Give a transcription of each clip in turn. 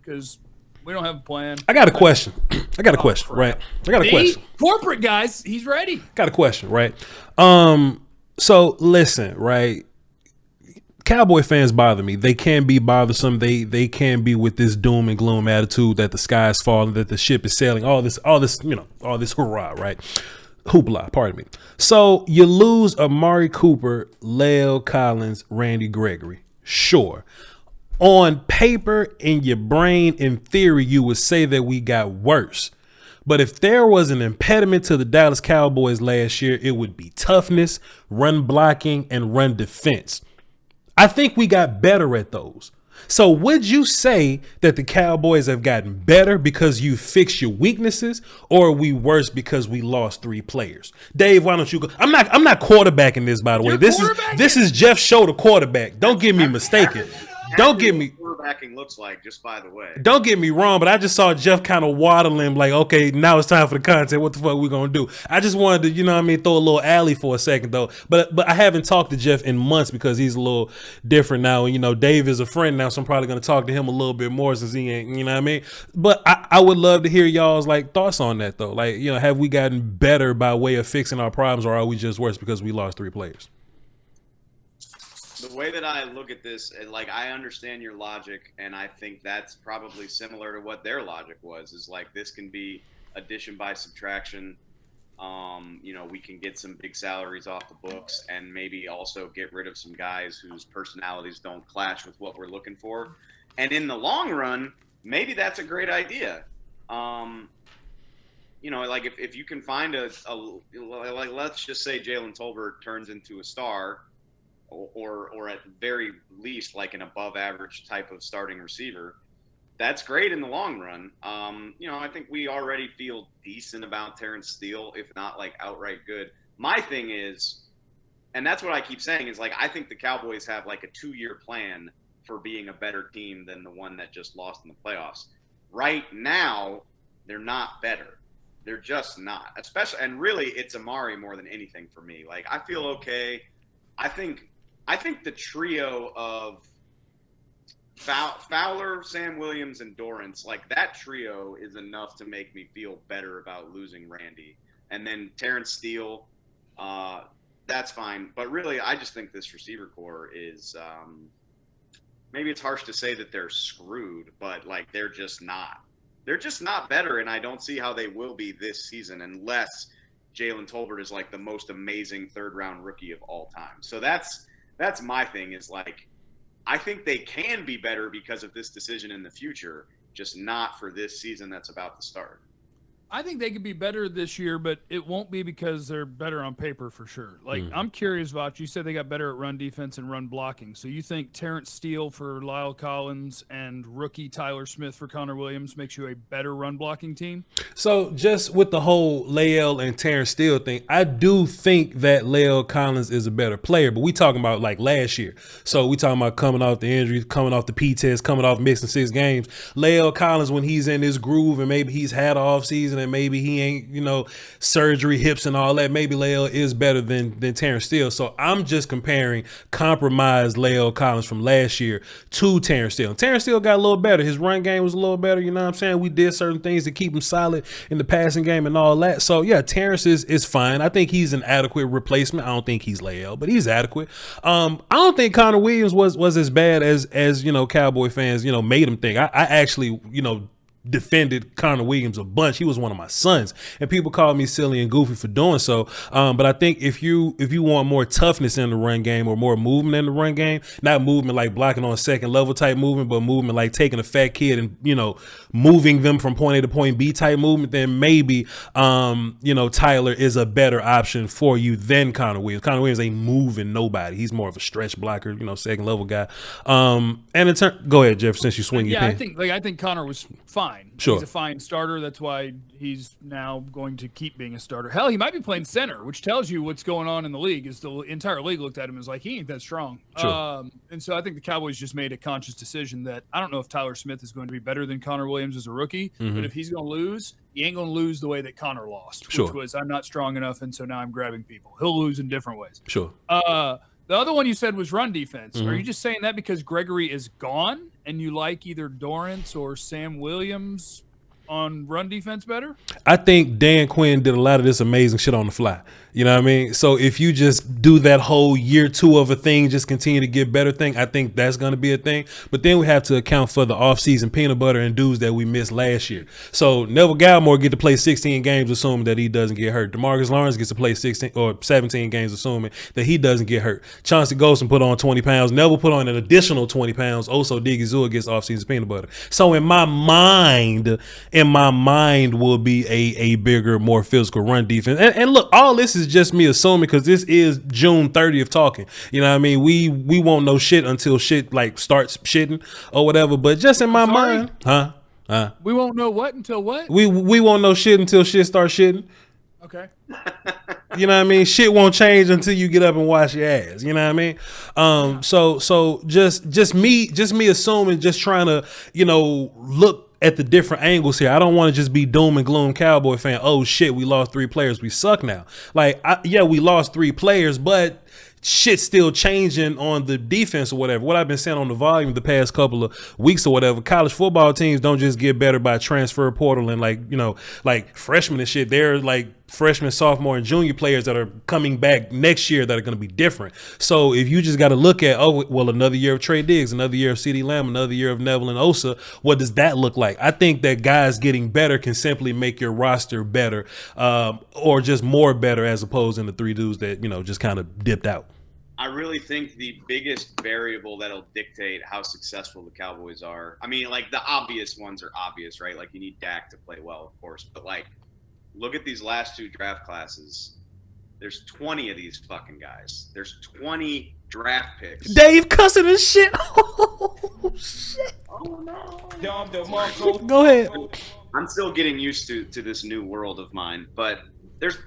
because we don't have a plan. I got a question. Right? I got a question. Corporate guys, he's ready. Got a question, right? So listen, right? Cowboy fans bother me. They can be bothersome. They can be with this doom and gloom attitude that the sky is falling, that the ship is sailing, all this, all this hurrah, right? Hoopla, pardon me. So you lose Amari Cooper, La'el Collins, Randy Gregory. Sure. On paper, in your brain, in theory, you would say that we got worse. But if there was an impediment to the Dallas Cowboys last year, it would be toughness, run blocking, and run defense. I think we got better at those. So would you say that the Cowboys have gotten better because you fixed your weaknesses, or are we worse because we lost 3 players? Dave, why don't you go? I'm not quarterbacking this, by the way. This is Jeff Show, the quarterback. Don't get me mistaken. Don't get me quarterbacking looks like, just by the way. Don't get me wrong, but I just saw Jeff kind of waddling like, okay, now it's time for the content. What the fuck we gonna do? I just wanted to, throw a little alley for a second though. But I haven't talked to Jeff in months because he's a little different now. And Dave is a friend now, so I'm probably gonna talk to him a little bit more since he ain't, you know what I mean? But I would love to hear y'all's thoughts on that though. Have we gotten better by way of fixing our problems, or are we just worse because we lost 3 players? The way that I look at this, I understand your logic, and I think that's probably similar to what their logic was, is this can be addition by subtraction. We can get some big salaries off the books and maybe also get rid of some guys whose personalities don't clash with what we're looking for. And in the long run, maybe that's a great idea. If you can find let's just say Jalen Tolbert turns into a star, or at very least an above average type of starting receiver, that's great in the long run. I think we already feel decent about Terrence Steele, if not outright good. My thing is, and that's what I keep saying, is I think the Cowboys have a 2-year plan for being a better team than the one that just lost in the playoffs. Right now, they're not better. They're just not. Especially, and really, it's Amari more than anything for me. I feel okay. I think the trio of Fowler, Sam Williams, and Dorrance, that trio is enough to make me feel better about losing Randy. And then Terrence Steele, that's fine. But really, I just think this receiver core is maybe it's harsh to say that they're screwed, but they're just not. They're just not better, and I don't see how they will be this season unless Jalen Tolbert is the most amazing third-round rookie of all time. So that's my thing, is I think they can be better because of this decision in the future, just not for this season that's about to start. I think they could be better this year, but it won't be because they're better on paper for sure. I'm curious, Voch, you said they got better at run defense and run blocking. So you think Terrence Steele for La'el Collins and rookie Tyler Smith for Connor Williams makes you a better run blocking team? So just with the whole La'el and Terrence Steele thing, I do think that La'el Collins is a better player, but we talking about last year. So we talking about coming off the injuries, coming off the P-test, coming off missing 6 games. La'el Collins, when he's in his groove and maybe he's had an off season and maybe he ain't, surgery, hips and all that, maybe La'el is better than Terrence Steele. So I'm just comparing compromised La'el Collins from last year to Terrence Steele. Terrence Steele got a little better. His run game was a little better. You know what I'm saying? We did certain things to keep him solid in the passing game and all that. So yeah, Terrence is fine. I think he's an adequate replacement. I don't think he's La'el, but he's adequate. I don't think Connor Williams was as bad as Cowboy fans, made him think. I actually, defended Connor Williams a bunch. He was one of my sons, and people called me silly and goofy for doing so. But I think if you want more toughness in the run game or more movement in the run game, not movement blocking on a second level type movement, but movement taking a fat kid and moving them from point A to point B type movement, then maybe Tyler is a better option for you than Connor Williams. Connor Williams ain't moving nobody. He's more of a stretch blocker, second level guy. And in turn, go ahead, Jeff, since you swing your pen. I think Connor was fine. Sure. He's a fine starter. That's why he's now going to keep being a starter. Hell, he might be playing center, which tells you what's going on in the league. Is the entire league looked at him as he ain't that strong. Sure. And so I think the Cowboys just made a conscious decision that I don't know if Tyler Smith is going to be better than Connor Williams as a rookie, but if he's going to lose, he ain't going to lose the way that Connor lost, which was I'm not strong enough, and so now I'm grabbing people. He'll lose in different ways. Sure. The other one you said was run defense. Mm-hmm. Are you just saying that because Gregory is gone and you like either Dorrance or Sam Williams on run defense better? I think Dan Quinn did a lot of this amazing shit on the fly. You know what I mean? So if you just do that whole year 2 of a thing, just continue to get better thing, I think that's going to be a thing. But then we have to account for the offseason peanut butter and dudes that we missed last year. So Neville Gallimore get to play 16 games, assuming that he doesn't get hurt. DeMarcus Lawrence gets to play 16 or 17 games, assuming that he doesn't get hurt. Chauncey Golston put on 20 pounds. Neville put on an additional 20 pounds. Also, Diggy gets offseason peanut butter. So in my mind will be a bigger, more physical run defense. And look, all this is just me assuming because this is June 30th talking. You know what I mean? We won't know shit until shit like starts shitting or whatever. But just in my mind, we won't know what until what? We won't know shit until shit starts shitting. Okay. You know what I mean? Shit won't change until you get up and wash your ass. You know what I mean? So just me assuming, just trying to, look at the different angles here. I don't want to just be doom and gloom Cowboy fan. Oh shit, we lost 3 players. We suck now. Like, we lost 3 players, but shit's still changing on the defense or whatever. What I've been saying on the volume the past couple of weeks or whatever, college football teams don't just get better by transfer portal and like freshmen and shit. They're like freshman, sophomore, and junior players that are coming back next year that are going to be different. So if you just got to look at, another year of Trey Diggs, another year of CeeDee Lamb, another year of Neville and Osa, what does that look like? I think that guys getting better can simply make your roster better, or just more better, as opposed to the 3 dudes that, just kind of dipped out. I really think the biggest variable that'll dictate how successful the Cowboys are, I mean, like, the obvious ones are obvious, right? Like, you need Dak to play well, of course, but like, look at these last 2 draft classes. There's 20 of these fucking guys. There's 20 draft picks. Dave cussing and shit. Oh, shit. Oh, no. Go ahead. I'm still getting used to this new world of mine, but there's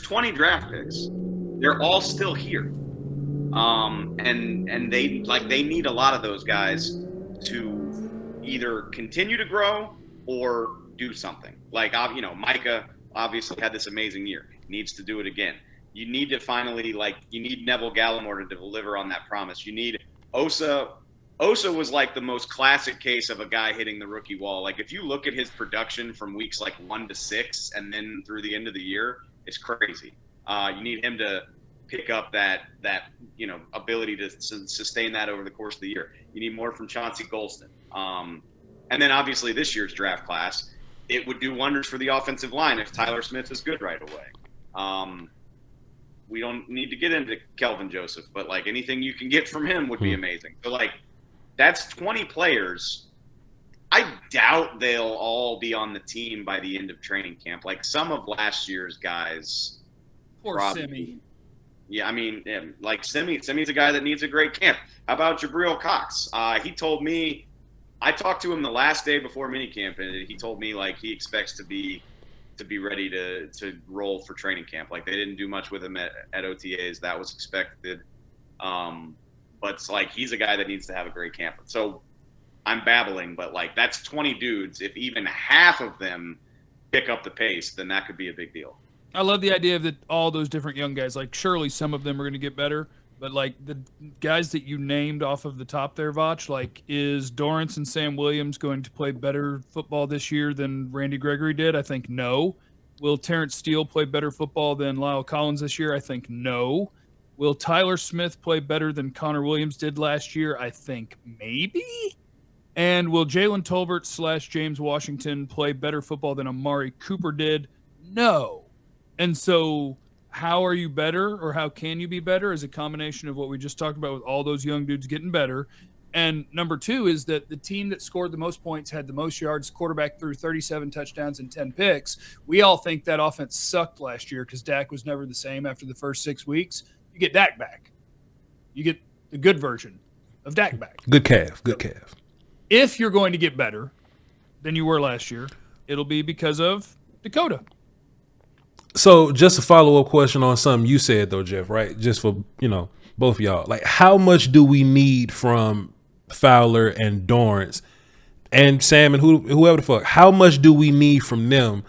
20 draft picks. They're all still here. And they need a lot of those guys to either continue to grow or do something. Like, Micah obviously had this amazing year. Needs to do it again. You need to finally, you need Neville Gallimore to deliver on that promise. You need Osa. Osa was like the most classic case of a guy hitting the rookie wall. Like, if you look at his production from weeks 1 to 6 and then through the end of the year, it's crazy. You need him to pick up that ability to sustain that over the course of the year. You need more from Chauncey Golston. And then obviously this year's draft class, it would do wonders for the offensive line if Tyler Smith is good right away. We don't need to get into Kelvin Joseph, but anything you can get from him would be amazing. So that's 20 players. I doubt they'll all be on the team by the end of training camp. Like, some of last year's guys. Poor Simi. Yeah, I mean, Simi's a guy that needs a great camp. How about Gabriel Cox? He told me, I talked to him the last day before minicamp, and he told me he expects to be ready to roll for training camp. Like, they didn't do much with him at OTAs. That was expected. But it's he's a guy that needs to have a great camp. So I'm babbling, but that's 20 dudes. If even half of them pick up the pace, then that could be a big deal. I love the idea of that all those different young guys. Surely some of them are going to get better, but the guys that you named off of the top there, Voch, is Dorrance and Sam Williams going to play better football this year than Randy Gregory did? I think no. Will Terrence Steele play better football than Lyle Collins this year? I think no. Will Tyler Smith play better than Connor Williams did last year? I think maybe. And will Jalen Tolbert / James Washington play better football than Amari Cooper did? No. And so how are you better, or how can you be better, is a combination of what we just talked about with all those young dudes getting better. And number 2 is that the team that scored the most points had the most yards, quarterback threw 37 touchdowns and 10 picks. We all think that offense sucked last year because Dak was never the same after the first 6 weeks. You get Dak back. You get the good version of Dak back. Good calf. If you're going to get better than you were last year, it'll be because of Dakota. So just a follow-up question on something you said, though, Jeff, right? Just for, both of y'all. How much do we need from Fowler and Dorrance and Sam and whoever the fuck? How much do we need from them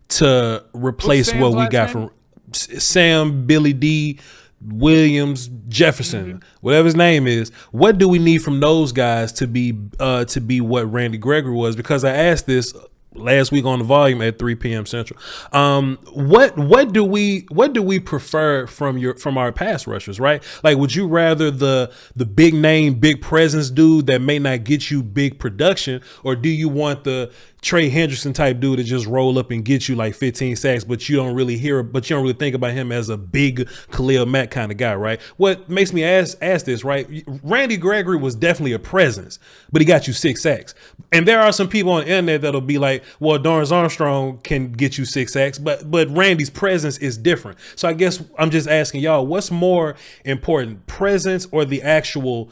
to replace what we got from Sam, Billy D, Williams, Jefferson, whatever his name is. What do we need from those guys to be what Randy Gregory was? Because I asked this last week on the volume at 3 p.m. Central. What do we prefer from our pass rushers, right? Like, would you rather the big name, big presence dude that may not get you big production, or do you want the Trey Hendrickson type dude to just roll up and get you like 15 sacks, but you don't really think about him as a big Khalil Mack kind of guy, right? What makes me ask this, right? Randy Gregory was definitely a presence, but he got you 6 sacks. And there are some people on the internet that'll be like, well, Dorrance Armstrong can get you 6 sacks, but Randy's presence is different. So I guess I'm just asking y'all, what's more important, presence or the actual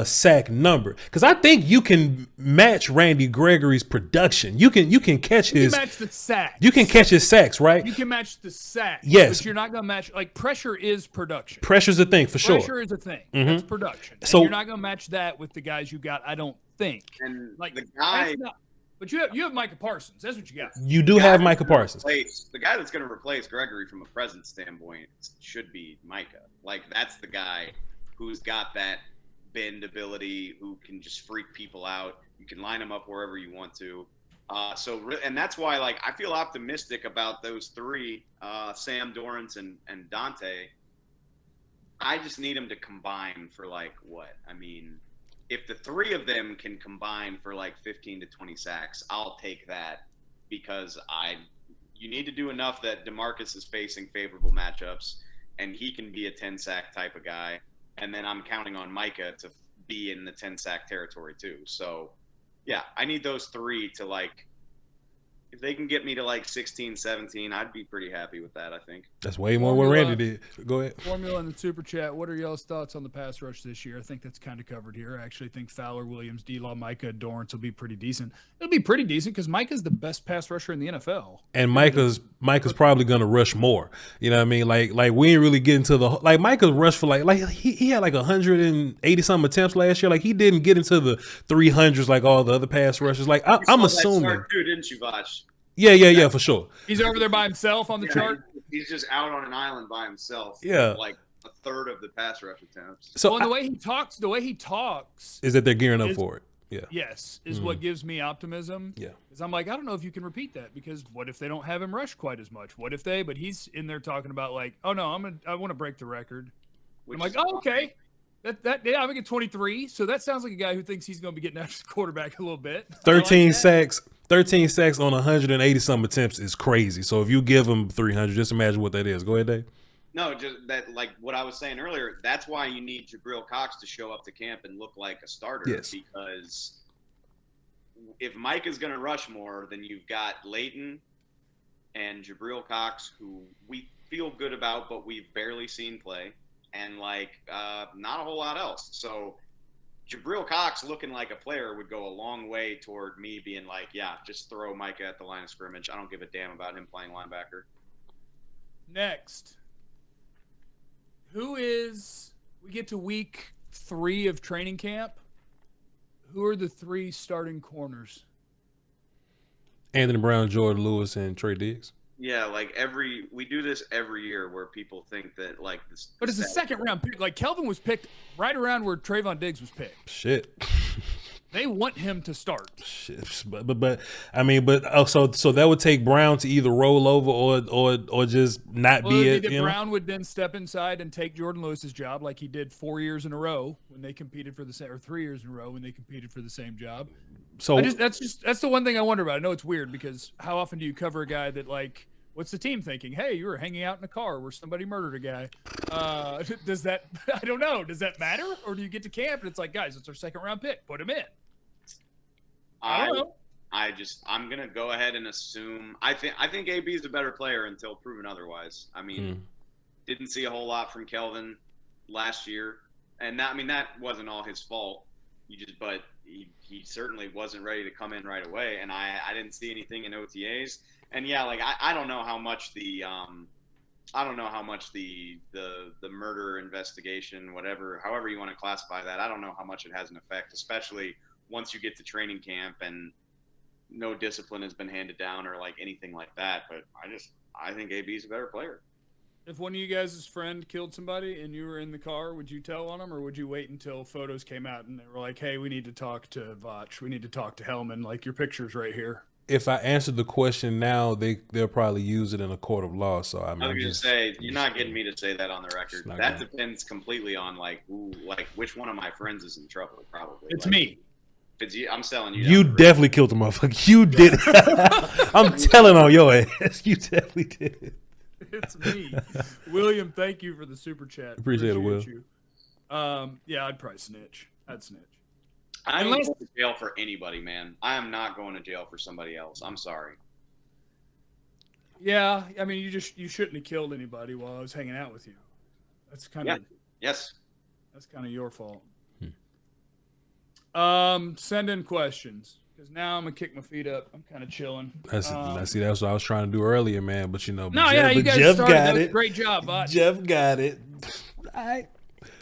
sack number? Because I think you can match Randy Gregory's production. You can catch his. You can match the sacks. You can catch his sacks, right? You can match the sacks. Yes, but you're not going to match. Like, pressure is production. Pressure's a thing for sure. Pressure is a thing. That's production. And So you're not going to match that with the guys you got. I don't think. And like the guy. But you have Micah Parsons. That's what you got. You do have Micah Parsons. The guy that's going to replace Gregory from a presence standpoint should be Micah. Like, that's the guy who's got that bend ability, who can just freak people out. You can line him up wherever you want to. And that's why, like, I feel optimistic about those three, Sam, Dorrance, and Dante. I just need them to combine for, like, what? I mean, if the three of them can combine for like 15 to 20 sacks, I'll take that, because you need to do enough that DeMarcus is facing favorable matchups and he can be a 10 sack type of guy. And then I'm counting on Micah to be in the 10 sack territory too. So yeah, I need those three to, like, if they can get me to like 16, 17, I'd be pretty happy with that, I think. That's way more what Randy did. Go ahead. Formula in the Super Chat. What are y'all's thoughts on the pass rush this year? I think that's kind of covered here. I actually think Fowler, Williams, D-Law, Micah, Dorrance will be pretty decent. It'll be pretty decent because Micah's the best pass rusher in the NFL. And Micah's probably going to rush more. You know what I mean? Like we ain't really getting to the – like Micah rushed for like he had like 180-something attempts last year. Like, he didn't get into the 300s like all the other pass rushers. Like, I'm assuming – that too, didn't you, Voch? Yeah, for sure. He's over there by himself on the chart. He's just out on an island by himself. Yeah, like a third of the pass rush attempts. So the way he talks is that they're gearing up for it. Yeah. Yes, is what gives me optimism. Yeah. Because I'm like, I don't know if you can repeat that, because what if they don't have him rush quite as much? What if they? But he's in there talking about like, oh no, I want to break the record. I'm like, oh, okay. I'm gonna get 23. So that sounds like a guy who thinks he's gonna be getting after his quarterback a little bit. 13 sacks. 13 sacks on 180-some attempts is crazy. So if you give him 300, just imagine what that is. Go ahead, Dave. No, just that, like what I was saying earlier, that's why you need Gabriel Cox to show up to camp and look like a starter. Yes. Because if Mike is going to rush more, then you've got Leighton and Gabriel Cox, who we feel good about, but we've barely seen play, and like not a whole lot else. So Gabriel Cox looking like a player would go a long way toward me being like, yeah, just throw Micah at the line of scrimmage. I don't give a damn about him playing linebacker. Next. We get to week 3 of training camp. Who are the 3 starting corners? Anthony Brown, Jordan Lewis, and Trey Diggs. Yeah, like we do this every year where people think that like this. But it's a second round pick. Like, Kelvin was picked right around where Trayvon Diggs was picked. Shit. They want him to start. Shit. But I mean, so that would take Brown to either roll over or just not be it. Brown would then step inside and take Jordan Lewis's job, like he did 4 years in a row when they competed for the same, or 3 years in a row when they competed for the same job. So that's the one thing I wonder about. I know it's weird because how often do you cover a guy that, like, what's the team thinking? Hey, you were hanging out in a car where somebody murdered a guy. Does that, I don't know, does that matter? Or do you get to camp and it's like, guys, it's our second round pick, put him in? I don't know. I'm gonna go ahead and assume. I think AB is a better player until proven otherwise. I mean, didn't see a whole lot from Kelvin last year, and that wasn't all his fault. But he certainly wasn't ready to come in right away, and I didn't see anything in OTAs. And yeah, like I don't know how much the murder investigation, however you want to classify that, I don't know how much it has an effect, especially once you get to training camp and no discipline has been handed down or like anything like that. But I think AB is a better player. If one of you guys' friend killed somebody and you were in the car, would you tell on them, or would you wait until photos came out and they were like, "Hey, we need to talk to Voch. We need to talk to Helman. Like your picture's right here." If I answer the question now, they'll probably use it in a court of law. So I I mean, was gonna say you're not getting me to say that on the record. not That gonna- depends completely on like which one of my friends is in trouble. Probably It's like, me. If it's you, I'm selling you. You down the definitely killed the motherfucker. You did. I'm telling on your ass. You definitely did it. It's me. William, thank you for the super chat. Appreciate it, Will. you. Yeah, I'd probably snitch. I'd snitch. I ain't going to jail for anybody, man. I am not going to jail for somebody else. I'm sorry. Yeah, I mean, you shouldn't have killed anybody while I was hanging out with you. That's kind of Yes. That's kind of your fault. Send in questions because now I'm gonna kick my feet up. I'm kind of chilling. That's what I was trying to do earlier, man. But you know, No, yeah, you guys Jeff started. got That was it. a great job, bud. Jeff got it. All right.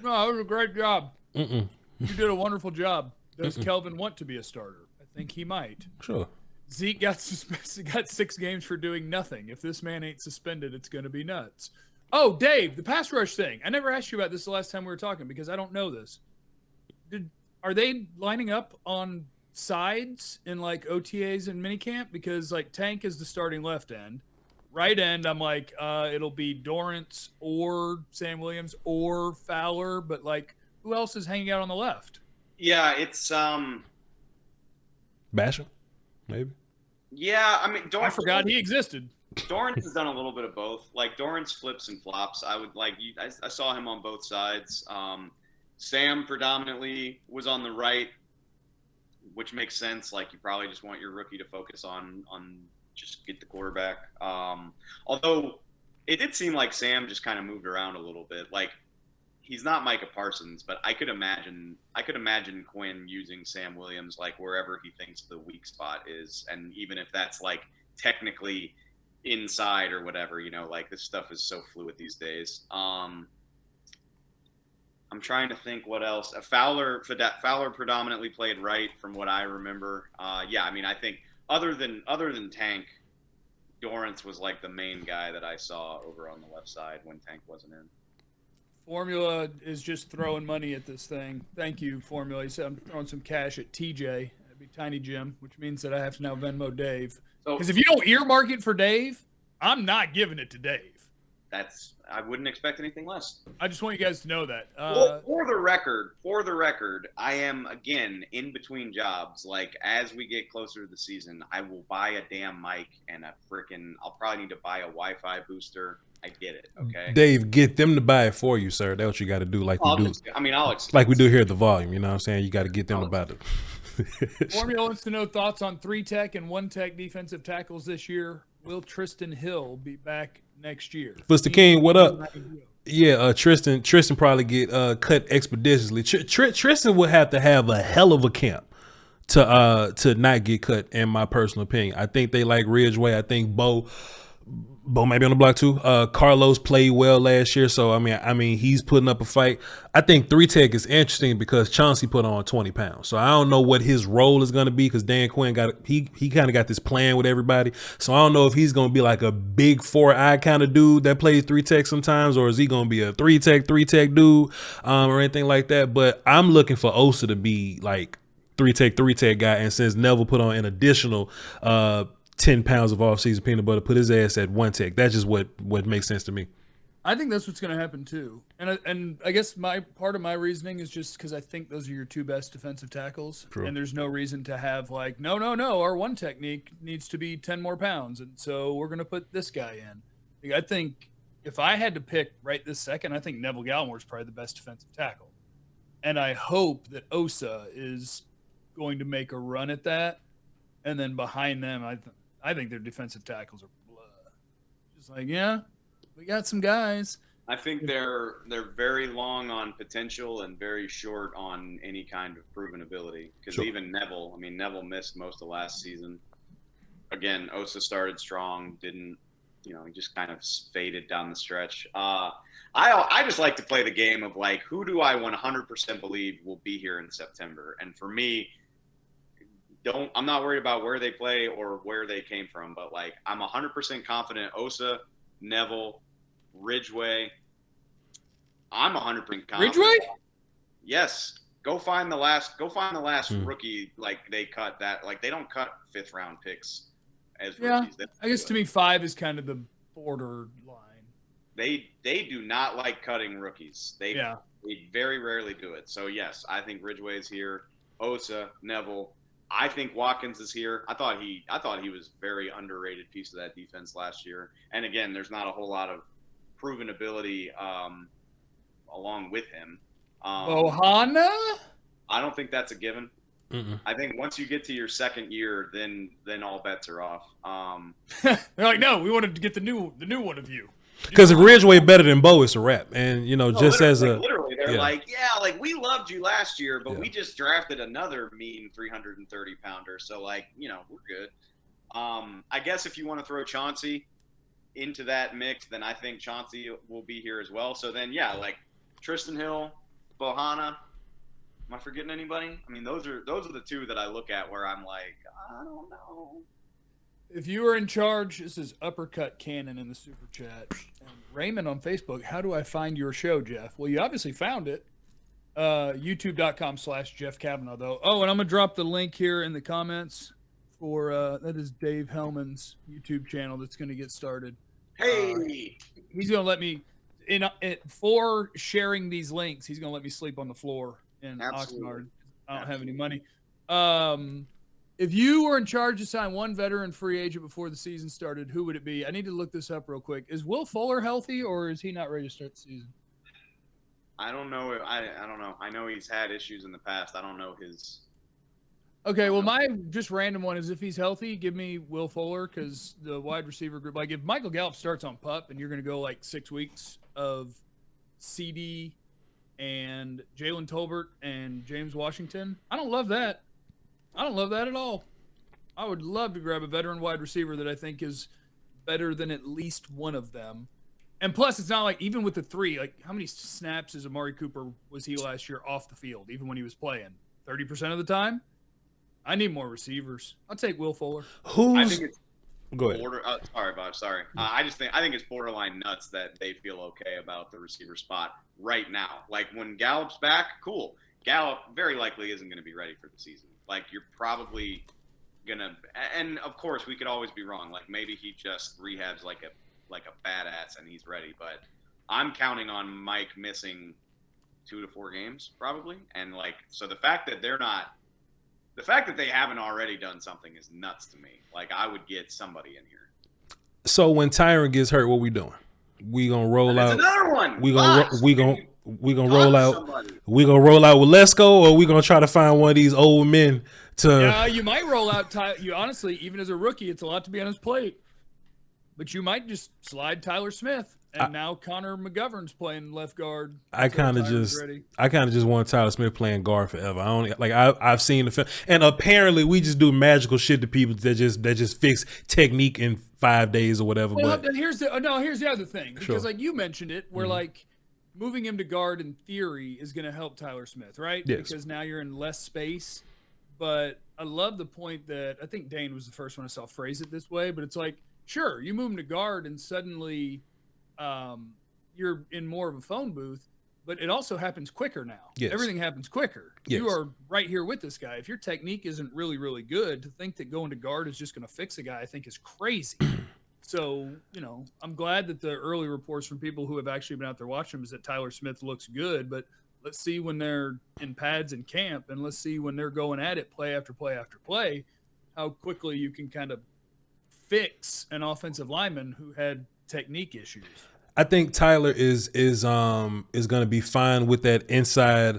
No, it was a great job. You did a wonderful job. Does Kelvin want to be a starter? I think he might. Sure. Zeke got 6 games for doing nothing. If this man ain't suspended, it's going to be nuts. Oh, Dave, the pass rush thing. I never asked you about this the last time we were talking because I don't know this. Are they lining up on sides in like OTAs and minicamp? Because like Tank is the starting left end. Right end, I'm like, it'll be Dorrance or Sam Williams or Fowler, but like who else is hanging out on the left? Yeah, it's Basham, maybe. Yeah, I mean, I forgot he existed. Dorrance has done a little bit of both. Like Dorrance flips and flops. I would like you. I saw him on both sides. Sam predominantly was on the right, which makes sense. Like you probably just want your rookie to focus on just get the quarterback. Although it did seem like Sam just kind of moved around a little bit. Like he's not Micah Parsons, but I could imagine Quinn using Sam Williams like wherever he thinks the weak spot is, and even if that's like technically inside or whatever, you know, like this stuff is so fluid these days. I'm trying to think what else. Fowler predominantly played right from what I remember. Yeah, I mean, I think other than Tank, Dorrance was like the main guy that I saw over on the left side when Tank wasn't in. Formula is just throwing money at this thing. Thank you, Formula. He said I'm throwing some cash at TJ. That'd be Tiny Jim, which means that I have to now Venmo Dave. Because if you don't earmark it for Dave, I'm not giving it to Dave. I wouldn't expect anything less. I just want you guys to know that. For the record, I am again in between jobs. Like as we get closer to the season, I will buy a damn mic and I'll probably need to buy a Wi-Fi booster. I get it. Okay. Dave, get them to buy it for you, sir. That's what you got to do. Like we do. Like we do here at the Volume. You know what I'm saying? You got to get them to buy it. Formula wants to know thoughts on 3-tech and 1-tech defensive tackles this year. Will Tristan Hill be back next year? Mr. King, what up? Yeah, Tristan probably get cut expeditiously. Tristan would have to have a hell of a camp to not get cut, in my personal opinion. I think they like Ridgeway. I think Bo maybe on the block too. Carlos played well last year, so I mean he's putting up a fight. I think 3-tech is interesting because Chauncey put on 20 pounds, so I don't know what his role is going to be because Dan Quinn he kind of got this plan with everybody, so I don't know if he's going to be like a big 4-eye kind of dude that plays 3-tech sometimes, or is he going to be a 3-tech dude or anything like that. But I'm looking for Osa to be like 3-tech guy, and since Neville put on an additional 10 pounds of off-season peanut butter, put his ass at 1-tech. That's just what makes sense to me. I think that's what's going to happen too. And I guess part of my reasoning is just because I think those are your two best defensive tackles. True. And there's no reason to have like, no, our 1 technique needs to be 10 more pounds. And so we're going to put this guy in. I think if I had to pick right this second, I think Neville Gallimore is probably the best defensive tackle. And I hope that Osa is going to make a run at that. And then behind them, I think their defensive tackles are blood. Just like, yeah, we got some guys. I think they're very long on potential and very short on any kind of proven ability. Because even Neville missed most of last season. Again, Osa started strong, didn't, he just kind of faded down the stretch. I just like to play the game of like, who do I 100% believe will be here in September? And for me, I'm not worried about where they play or where they came from, but like I'm 100% confident Osa, Neville, Ridgeway. I'm 100% confident. Ridgeway? Yes. Go find the last rookie they cut that. Like, they don't cut 5th round picks as rookies. I guess to me 5 is kind of the border line. They do not like cutting rookies. They very rarely do it. So yes, I think Ridgeway is here. Osa, Neville. I think Watkins is here. I thought he was a very underrated piece of that defense last year. And again, there's not a whole lot of proven ability along with him. Ohana? I don't think that's a given. Mm-mm. I think once you get to your second year, then all bets are off. They're like, no, we wanted to get the new one of you. Because if Ridgeway better than Bo, it's a wrap. And literally, they're like, we loved you last year, but we just drafted another mean 330 pounder. So we're good. I guess if you want to throw Chauncey into that mix, then I think Chauncey will be here as well. So then, Tristan Hill, Bohanna. Am I forgetting anybody? I mean, those are the two that I look at where I'm like, I don't know. If you were in charge, this is Uppercut Cannon in the super chat. And Raymond on Facebook, how do I find your show, Jeff? Well, you obviously found it. YouTube.com/Jeff Cavanagh, though. Oh, and I'm going to drop the link here in the comments for that is Dave Helman's YouTube channel that's going to get started. Hey! He's going to let me, for sharing these links, he's going to let me sleep on the floor in Oxnard. I don't have any money. If you were in charge to sign one veteran free agent before the season started, who would it be? I need to look this up real quick. Is Will Fuller healthy, or is he not ready to start the season? I don't know. I don't know. I know he's had issues in the past. I don't know his. Okay, well, my just random one is if he's healthy, give me Will Fuller, because the wide receiver group, like if Michael Gallup starts on PUP and you're going to go 6 weeks of CD and Jalen Tolbert and James Washington, I don't love that. I don't love that at all. I would love to grab a veteran wide receiver that I think is better than at least one of them. And plus, it's not like, even with the 3, how many snaps as Amari Cooper was he last year off the field, even when he was playing? 30% of the time? I need more receivers. I'll take Will Fuller. I think it's Go ahead. Sorry, Bob. Sorry. I think it's borderline nuts that they feel okay about the receiver spot right now. When Gallup's back, cool. Gallup very likely isn't going to be ready for the season. You're probably gonna, and of course we could always be wrong. Maybe he just rehabs like a badass and he's ready. But I'm counting on Mike missing 2 to 4 games probably. And so the fact that they haven't already done something is nuts to me. I would get somebody in here. So when Tyron gets hurt, what we doing? We gonna roll out another one. We gonna roll out. We gonna roll out with Lesko, or we gonna try to find one of these old men to. Yeah, you might roll out. You honestly, even as a rookie, it's a lot to be on his plate. But you might just slide Tyler Smith, and now Connor McGovern's playing left guard. I kind of just want Tyler Smith playing guard forever. I only I've seen the film, and apparently we just do magical shit to people that just fix technique in 5 days or whatever. Well, but here's the other thing, because Sure. you mentioned it, where moving him to guard in theory is going to help Tyler Smith, right? Yes. Because now you're in less space. But I love the point that I think Dane was the first one I saw phrase it this way, but it's sure, you move him to guard and suddenly you're in more of a phone booth, but it also happens quicker now. Yes. Everything happens quicker. Yes. You are right here with this guy. If your technique isn't really, really good, to think that going to guard is just going to fix a guy, I think is crazy. So, I'm glad that the early reports from people who have actually been out there watching him is that Tyler Smith looks good, but let's see when they're in pads in camp, and let's see when they're going at it play after play after play, how quickly you can kind of fix an offensive lineman who had technique issues. I think Tyler is going to be fine with that inside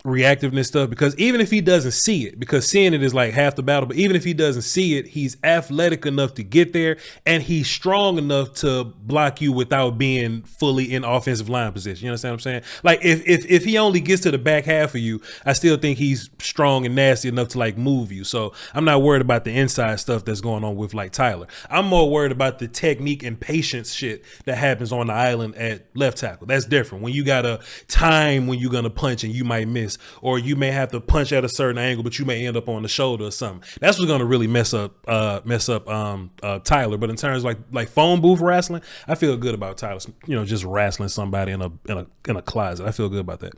reactiveness stuff, because even if he doesn't see it, because seeing it is half the battle, but even if he doesn't see it, he's athletic enough to get there, and he's strong enough to block you without being fully in offensive line position. You understand what I'm saying? If he only gets to the back half of you, I still think he's strong and nasty enough to move you. So I'm not worried about the inside stuff that's going on with Tyler. I'm more worried about the technique and patience shit that happens on the island at left tackle. That's different. When you got a time when you're gonna punch and you might miss, this, or you may have to punch at a certain angle, but you may end up on the shoulder or something. That's what's going to really mess up Tyler. But in terms of like phone booth wrestling, I feel good about Tyler. Just wrestling somebody in a closet. I feel good about that.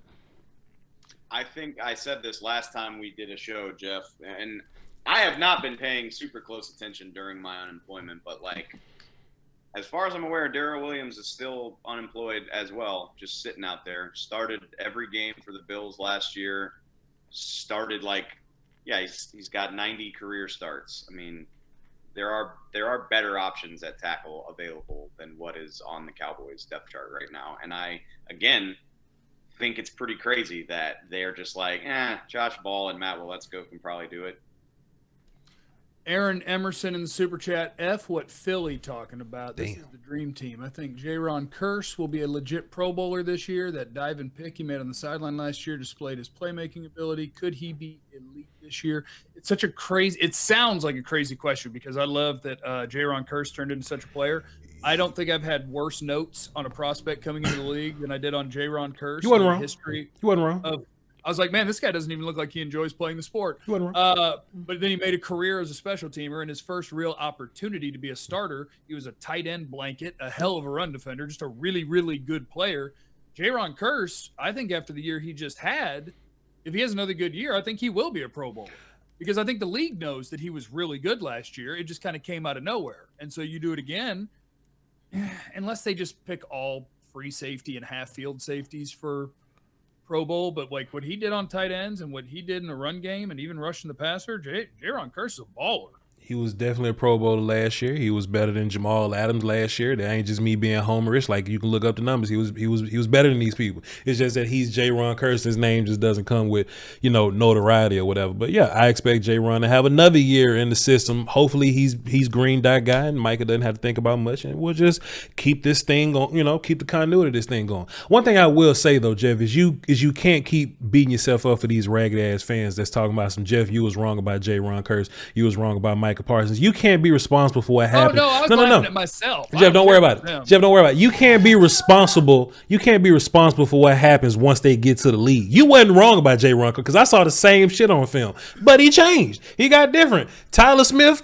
I think I said this last time we did a show, Jeff, and I have not been paying super close attention during my unemployment, but like, as far as I'm aware, Darrell Williams is still unemployed as well, just sitting out there. Started every game for the Bills last year. He's got 90 career starts. I mean, there are better options at tackle available than what is on the Cowboys depth chart right now. And I, again, think it's pretty crazy that they're just like, Josh Ball and Matt Waletzko can probably do it. Aaron Emerson in the super chat. What Philly talking about? This Damn. is the dream team. I think Jaron Kearse will be a legit Pro Bowler this year. That diving pick he made on the sideline last year displayed his playmaking ability. Could he be elite this year? It sounds like a crazy question because I love that Jaron Kearse turned into such a player. I don't think I've had worse notes on a prospect coming into the league than I did on Jaron Kearse. You wasn't wrong. History. You wasn't wrong. I was like, man, this guy doesn't even look like he enjoys playing the sport. You wasn't wrong. But then he made a career as a special teamer, and his first real opportunity to be a starter, he was a tight end blanket, a hell of a run defender, just a really, really good player. Jaron Kearse, I think after the year he just had, if he has another good year, I think he will be a Pro Bowler. Because I think the league knows that he was really good last year. It just kind of came out of nowhere. And so you do it again, unless they just pick all free safety and half field safeties for Pro Bowl, but like what he did on tight ends and what he did in the run game and even rushing the passer, Jaron Kearse is a baller. He was definitely a Pro Bowler last year. He was better than Jamal Adams last year. That ain't just me being homerish. Like, you can look up the numbers. He was better than these people. It's just that he's Jaron Kearse. His name just doesn't come with, notoriety or whatever. But yeah, I expect Jaron to have another year in the system. Hopefully he's green dot guy and Micah doesn't have to think about much, and we'll just keep this thing going, keep the continuity of this thing going. One thing I will say though, Jeff, is you can't keep beating yourself up for these ragged ass fans that's talking about some Jeff, you was wrong about Jaron Kearse. You was wrong about Micah Parsons. You can't be responsible for what happened. Oh, no, I was laughing at myself. Jeff, don't worry about it. Jeff, don't worry about it. You can't be responsible. You can't be responsible for what happens once they get to the league. You wasn't wrong about Jaron because I saw the same shit on film, but he changed. He got different. Tyler Smith,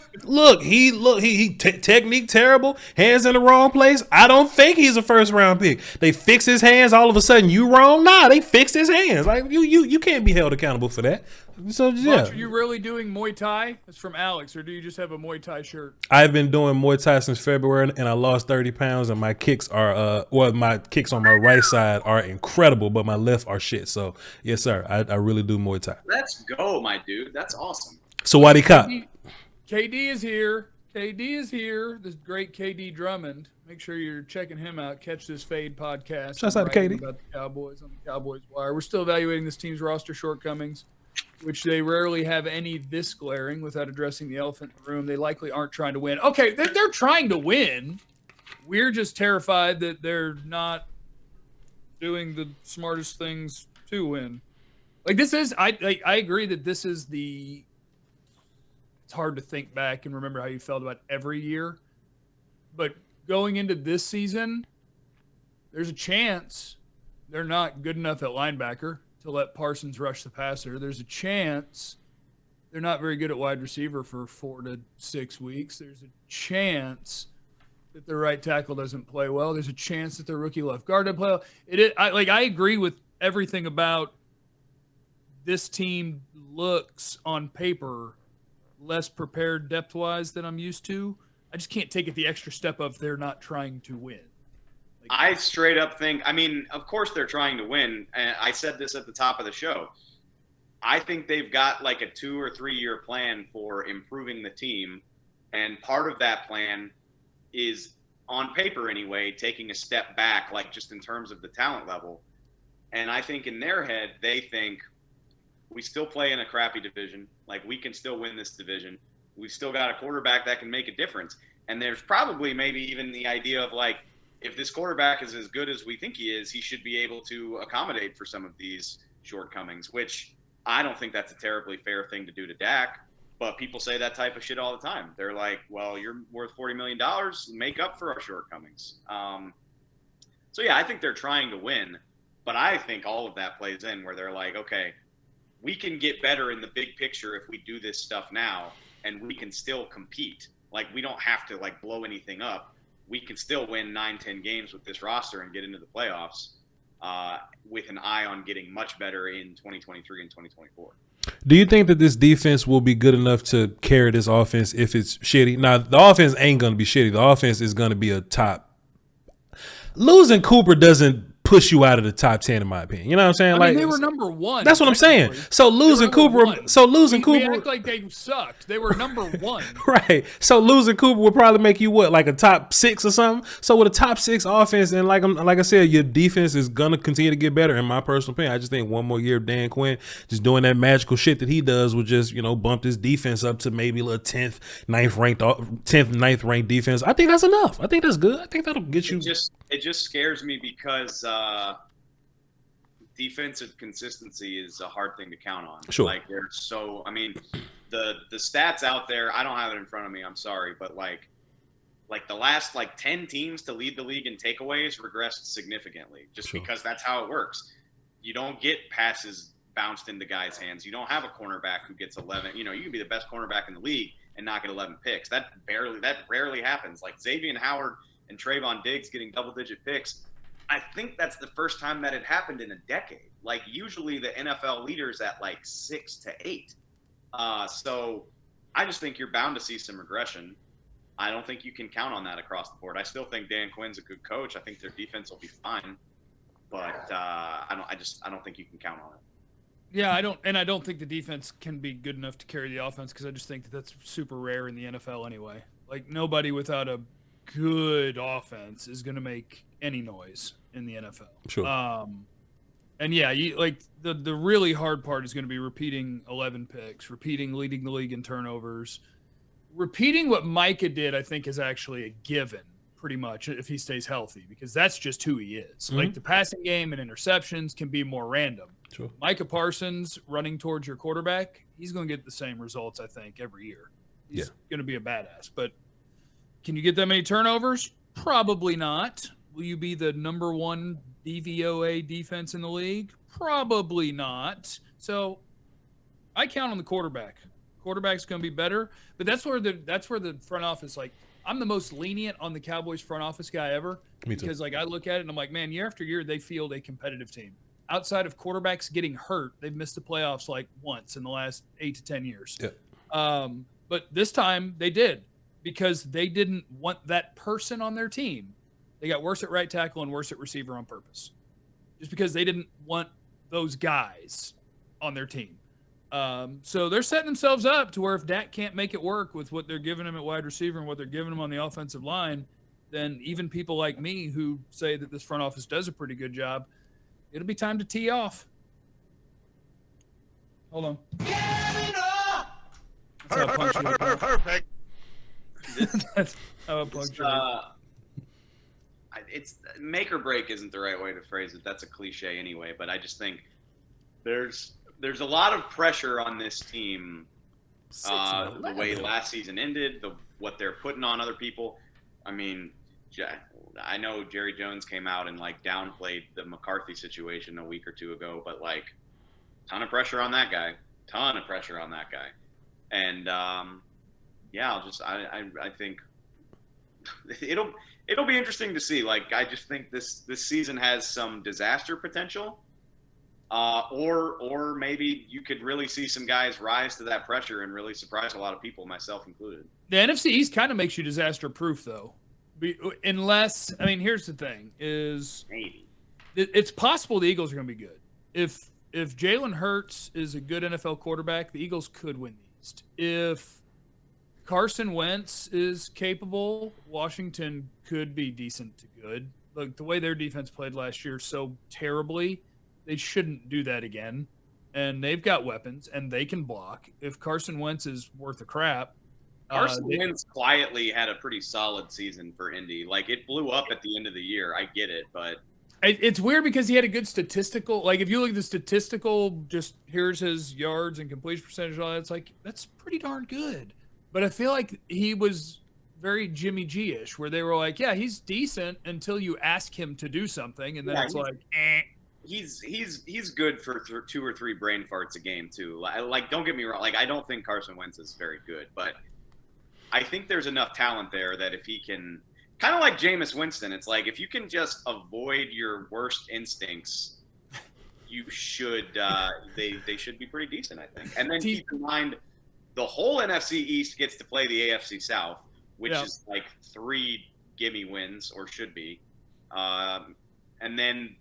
he technique terrible, hands in the wrong place. I don't think he's a first round pick. They fix his hands. All of a sudden, you wrong? Nah, they fixed his hands. Like you can't be held accountable for that. So yeah, Voch, are you really doing Muay Thai? That's from Alex, or do you just have a Muay Thai shirt? I've been doing Muay Thai since February, and I lost 30 pounds, and my kicks are my kicks on my right side are incredible, but my left are shit. So yes, sir, I really do Muay Thai. Let's go, my dude. That's awesome. So why cop? KD is here. KD is here. This great KD Drummond. Make sure you're checking him out. Catch This Fade podcast. Shouts out to KD. About the Cowboys on the Cowboys Wire. We're still evaluating this team's roster shortcomings, which they rarely have any this glaring without addressing the elephant in the room. They likely aren't trying to win. Okay, they're trying to win. We're just terrified that they're not doing the smartest things to win. Like, this is, I agree that this is the, it's hard to think back and remember how you felt about every year. But going into this season, there's a chance they're not good enough at linebacker to let Parsons rush the passer. There's a chance they're not very good at wide receiver for 4 to 6 weeks. There's a chance that their right tackle doesn't play well. There's a chance that their rookie left guard doesn't play well. I agree with everything about this team. Looks on paper less prepared depth-wise than I'm used to. I just can't take it the extra step of they're not trying to win. I straight up think, of course they're trying to win. And I said this at the top of the show. I think they've got like a 2 or 3 year plan for improving the team. And part of that plan is, on paper anyway, taking a step back, like just in terms of the talent level. And I think in their head, they think we still play in a crappy division. Like, we can still win this division. We've still got a quarterback that can make a difference. And there's probably maybe even the idea of like, if this quarterback is as good as we think he is, he should be able to accommodate for some of these shortcomings, which I don't think that's a terribly fair thing to do to Dak. But people say that type of shit all the time. They're like, well, you're worth $40 million. Make up for our shortcomings. So, yeah, I think they're trying to win. But I think all of that plays in where they're like, okay, we can get better in the big picture if we do this stuff now, and we can still compete. Like, we don't have to like blow anything up. We can still win 9-10 games with this roster and get into the playoffs with an eye on getting much better in 2023 and 2024. Do you think that this defense will be good enough to carry this offense if it's shitty? Now, the offense ain't going to be shitty. The offense is going to be a top. Losing Cooper doesn't push you out of the top 10, in my opinion. You know what I'm saying? I like, mean, they were number one. That's what I'm saying. So losing Cooper, we act like they sucked. They were number one. Right. So losing Cooper would probably make you what, like a top 6 or something. So with a top 6 offense, and like I said, your defense is gonna continue to get better. In my personal opinion, I just think one more year of Dan Quinn just doing that magical shit that he does would just bump this defense up to maybe a 10th, 9th ranked defense. I think that's enough. I think that's good. I think that'll get you. It just scares me because defensive consistency is a hard thing to count on. Sure. Like, the stats out there, I don't have it in front of me, I'm sorry, but like the last 10 teams to lead the league in takeaways regressed significantly just because that's how it works. You don't get passes bounced into guys' hands. You don't have a cornerback who gets 11. You can be the best cornerback in the league and not get 11 picks. That rarely happens. Like Xavier Howard and Trayvon Diggs getting double-digit picks, I think that's the first time that it happened in a decade. Like, usually the NFL leader's at 6 to 8. So I just think you're bound to see some regression. I don't think you can count on that across the board. I still think Dan Quinn's a good coach. I think their defense will be fine, but I don't think you can count on it. Yeah, I don't think the defense can be good enough to carry the offense because I just think that's super rare in the NFL anyway. Like, nobody without a good offense is going to make any noise in the NFL. Sure. And yeah, the really hard part is going to be repeating 11 picks, leading the league in turnovers, repeating what Micah did. I think is actually a given, pretty much, if he stays healthy, because that's just who he is. Mm-hmm. Like, the passing game and interceptions can be more random. Sure. Micah Parsons running towards your quarterback, he's going to get the same results, I think, every year. He's going to be a badass, but can you get that many turnovers? Probably not. Will you be the number one DVOA defense in the league? Probably not. So I count on the quarterback. Quarterback's going to be better, but that's where the front office, like, I'm the most lenient on the Cowboys front office guy ever. Me too. Because, like, I look at it and I'm like, man, year after year they field a competitive team. Outside of quarterbacks getting hurt, they've missed the playoffs like once in the last 8 to 10 years. Yeah. But this time they did, because they didn't want that person on their team. They got worse at right tackle and worse at receiver on purpose, just because they didn't want those guys on their team. So they're setting themselves up to where if Dak can't make it work with what they're giving him at wide receiver and what they're giving him on the offensive line, then even people like me who say that this front office does a pretty good job, it'll be time to tee off. Hold on. Perfect. That's how I punctuate. It's make or break isn't the right way to phrase it. That's a cliche anyway. But I just think there's a lot of pressure on this team. The way last season ended, what they're putting on other people. I mean, I know Jerry Jones came out and downplayed the McCarthy situation a week or two ago, but ton of pressure on that guy. And I think it'll be interesting to see. I just think this season has some disaster potential, or maybe you could really see some guys rise to that pressure and really surprise a lot of people, myself included. The NFC East kind of makes you disaster proof, though, unless here's the thing: is maybe it's possible the Eagles are going to be good. If Jalen Hurts is a good NFL quarterback, the Eagles could win the East. If Carson Wentz is capable, Washington could be decent to good. Like, the way their defense played last year so terribly, they shouldn't do that again. And they've got weapons, and they can block. If Carson Wentz is worth a crap. Carson Wentz quietly had a pretty solid season for Indy. It blew up at the end of the year. I get it, but it's weird because he had a good statistical. If you look at the statistical, just here's his yards and completion percentage, and all that, it's that's pretty darn good. But I feel like he was very Jimmy G-ish, where they were like, yeah, he's decent until you ask him to do something, and then he's good for 2 or 3 brain farts a game too. Like, don't get me wrong. Like, I don't think Carson Wentz is very good, but I think there's enough talent there that if he can, kind of like Jameis Winston, it's like if you can just avoid your worst instincts, you should they should be pretty decent, I think. And then keep in mind, the whole NFC East gets to play the AFC South, which is like 3 gimme wins, or should be. And then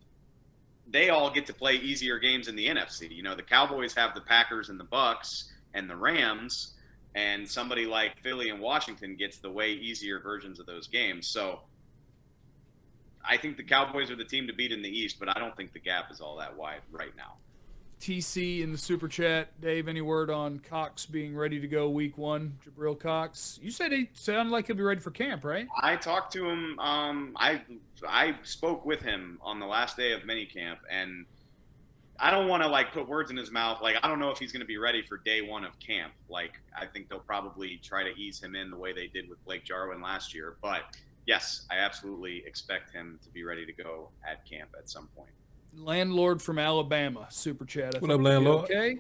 they all get to play easier games in the NFC. You know, the Cowboys have the Packers and the Bucks and the Rams, and somebody like Philly and Washington gets the way easier versions of those games. So I think the Cowboys are the team to beat in the East, but I don't think the gap is all that wide right now. TC in the super chat. Dave, any word on Cox being ready to go week 1? Gabriel Cox. You said he sounded like he'll be ready for camp, right? I talked to him. I spoke with him on the last day of minicamp, and I don't want to like put words in his mouth. Like, I don't know if he's going to be ready for day 1 of camp. Like, I think they'll probably try to ease him in the way they did with Blake Jarwin last year. But yes, I absolutely expect him to be ready to go at camp at some point. Landlord from Alabama, super chat. What up, landlord? Okay.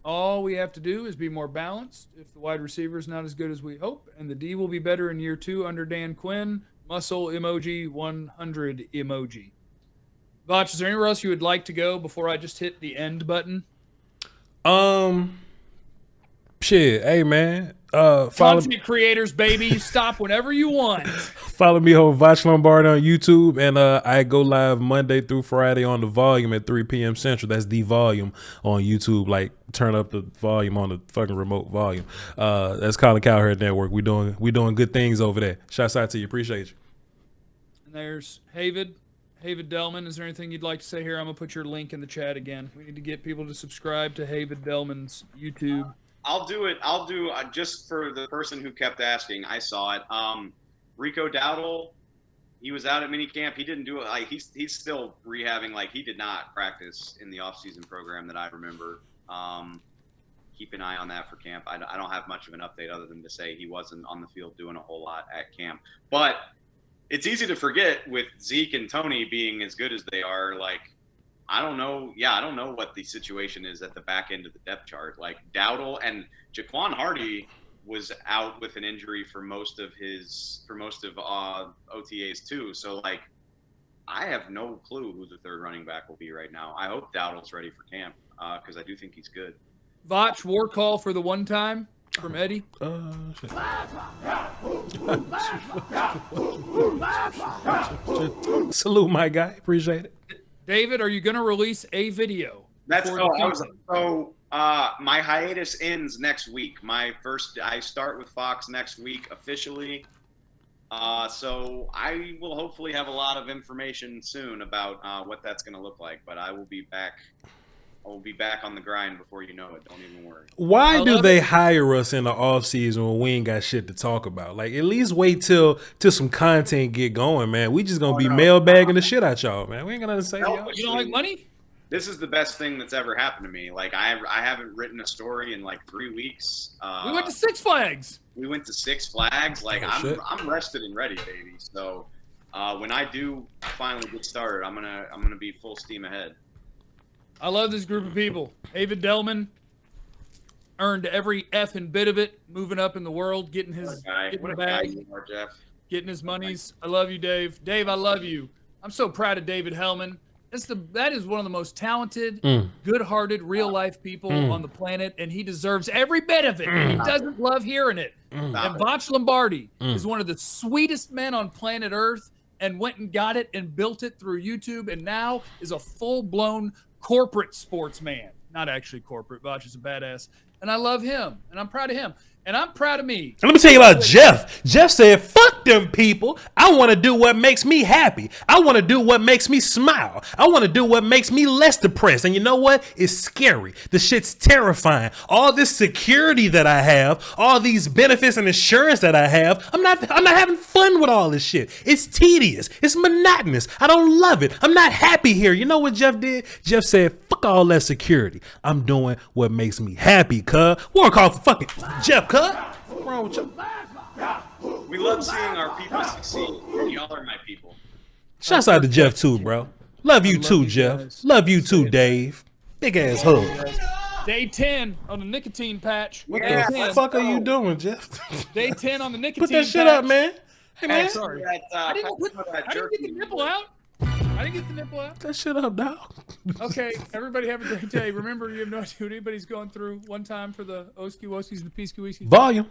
All we have to do is be more balanced. If the wide receiver is not as good as we hope, and the D will be better in year 2 under Dan Quinn. Muscle emoji, 100 emoji. Voch, is there anywhere else you would like to go before I just hit the end button? Shit, hey man. Content creators, baby, you stop whenever you want. Follow me on Voch Lombardi on YouTube, and I go live Monday through Friday on The Volume at 3 p.m. Central. That's The Volume on YouTube. Like, turn up the volume on the fucking remote volume. That's Colin Cowherd Network. We doing good things over there. Shouts out to you. Appreciate you. And there's Havid Delman. Is there anything you'd like to say here? I'm gonna put your link in the chat again. We need to get people to subscribe to Havid Delman's YouTube. I'll do it. Just for the person who kept asking. I saw it. Rico Dowdle, he was out at minicamp. He didn't do it. Like, he's still rehabbing. Like, he did not practice in the offseason program that I remember. Keep an eye on that for camp. I don't have much of an update other than to say he wasn't on the field doing a whole lot at camp. But it's easy to forget with Zeke and Tony being as good as they are. Like, I don't know. Yeah, I don't know what the situation is at the back end of the depth chart. Like, Dowdle and Jaquan Hardy was out with an injury for most of OTAs too. So, like, I have no clue who the third running back will be right now. I hope Dowdle's ready for camp because I do think he's good. Voch, war call for the one time from Eddie. Salute, my guy. Appreciate it. David, are you going to release a video? My hiatus ends next week. I start with Fox next week officially. So I will hopefully have a lot of information soon about what that's going to look like. But I will be back. On the grind before you know it. Don't even worry. Why do they hire us in the off season when we ain't got shit to talk about? Like, at least wait till some content get going, man. We just gonna be mailbagging the shit out y'all, man. We ain't gonna say y'all. You don't like money? This is the best thing that's ever happened to me. Like, I haven't written a story in like 3 weeks. We went to Six Flags. We went to Six Flags. Like, I'm rested and ready, baby. So when I do finally get started, I'm gonna be full steam ahead. I love this group of people. David Delman earned every effing bit of it, moving up in the world, getting his bag, getting his monies. I love you, Dave. Dave, I love you. I'm so proud of David Helman. That is one of the most talented, good-hearted, real-life people on the planet, and he deserves every bit of it. And he doesn't love hearing it. And Voch Lombardi is one of the sweetest men on planet Earth, and went and got it and built it through YouTube, and now is a full-blown corporate sportsman. Not actually corporate. Voch is a badass. And I love him. And I'm proud of him. And I'm proud of me. And let me tell you about Jeff. Jeff said, fuck them people. I want to do what makes me happy. I want to do what makes me smile. I want to do what makes me less depressed. And you know what? It's scary. The shit's terrifying. All this security that I have, all these benefits and insurance that I have, I'm not having fun with all this shit. It's tedious. It's monotonous. I don't love it. I'm not happy here. You know what Jeff did? Jeff said, fuck all that security. I'm doing what makes me happy, cuz. War call for fucking Jeff, cuz. What's wrong with you? We love seeing our people succeed. Y'all are my people. Shouts out to Jeff too, bro. Love you love too, you Jeff. guys. Love you too, Dave. Big ass hug. Day 10 on the nicotine patch. What Yeah, the let's fuck are go. you doing, Jeff? Day 10 on the nicotine Put that shit patch. up, man. Hey, man. Sorry. That, I didn't get the nipple out. I didn't get the nipple out. Put that shit up, dog. Okay, everybody have a great day. Remember, you have no idea what anybody's going through. One time for the Oski Woskies and the Peasky Weeskies. Volume.